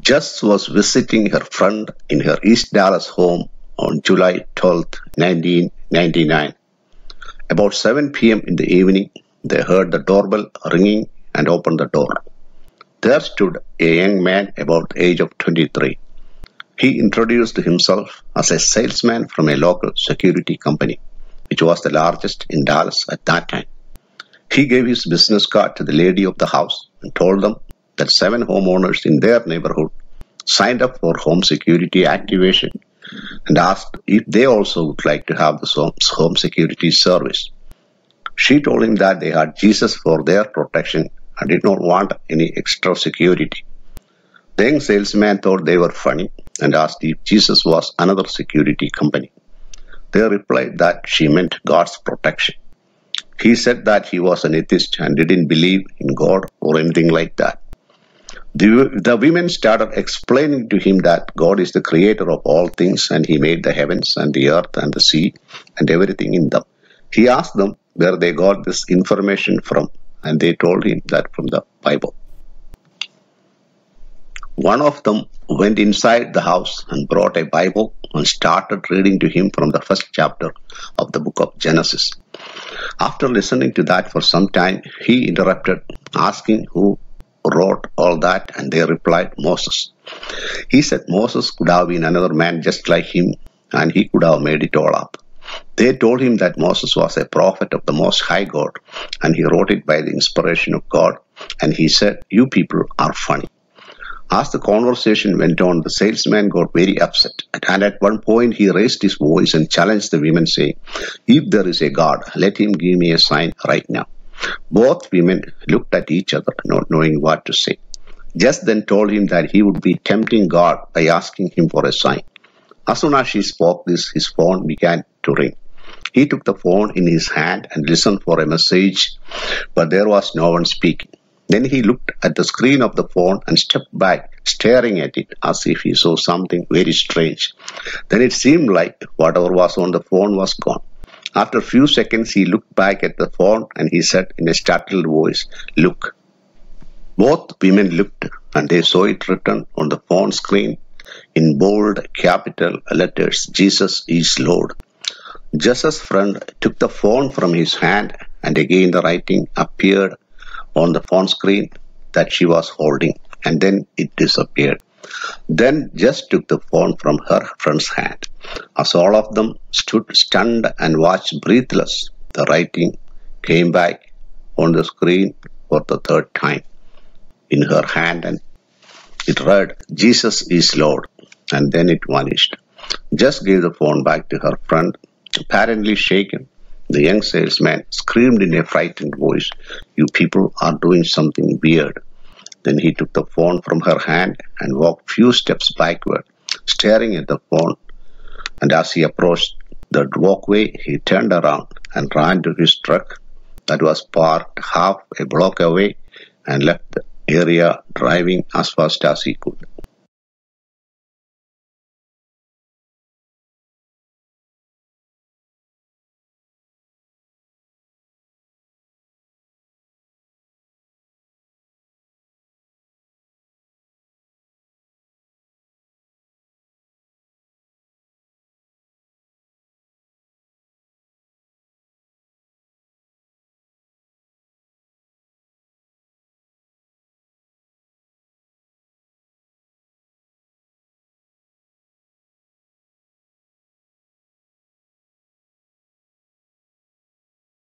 Jess was visiting her friend in her East Dallas home on July 12, 1999. About 7 p.m. in the evening, they heard the doorbell ringing and opened the door. There stood a young man about the age of 23. He introduced himself as a salesman from a local security company, which was the largest in Dallas at that time. He gave his business card to the lady of the house and told them that 7 homeowners in their neighborhood signed up for home security activation and asked if they also would like to have the home security service. She told him that they had Jesus for their protection and did not want any extra security. The young salesman thought they were funny and asked if Jesus was another security company. They replied that she meant God's protection. He said that he was an atheist and didn't believe in God or anything like that. The women started explaining to him that God is the creator of all things and he made the heavens and the earth and the sea and everything in them. He asked them where they got this information from, and they told him that from the Bible. One of them went inside the house and brought a Bible and started reading to him from the first chapter of the book of Genesis. After listening to that for some time, he interrupted, asking who wrote all that, and they replied, Moses. He said Moses could have been another man just like him, and he could have made it all up. They told him that Moses was a prophet of the Most High God, and he wrote it by the inspiration of God, and he said, you people are funny. As the conversation went on, the salesman got very upset, and at one point he raised his voice and challenged the women, saying, if there is a God, let him give me a sign right now. Both women looked at each other, not knowing what to say. Jess then told him that he would be tempting God by asking him for a sign. As soon as she spoke this, his phone began to ring. He took the phone in his hand and listened for a message, but there was no one speaking. Then he looked at the screen of the phone and stepped back, staring at it as if he saw something very strange. Then it seemed like whatever was on the phone was gone. After a few seconds, he looked back at the phone and he said in a startled voice, look. Both women looked and they saw it written on the phone screen in bold capital letters, Jesus is Lord. Jess's friend took the phone from his hand and again the writing appeared on the phone screen that she was holding, and then it disappeared. Then Jess took the phone from her friend's hand. As all of them stood stunned and watched breathless, the writing came back on the screen for the third time in her hand, and it read, Jesus is Lord, and then it vanished. Jess gave the phone back to her friend, apparently shaken. The young salesman screamed in a frightened voice, you people are doing something weird. Then he took the phone from her hand and walked few steps backward, staring at the phone. And as he approached the walkway, he turned around and ran to his truck that was parked half a block away and left the area driving as fast as he could.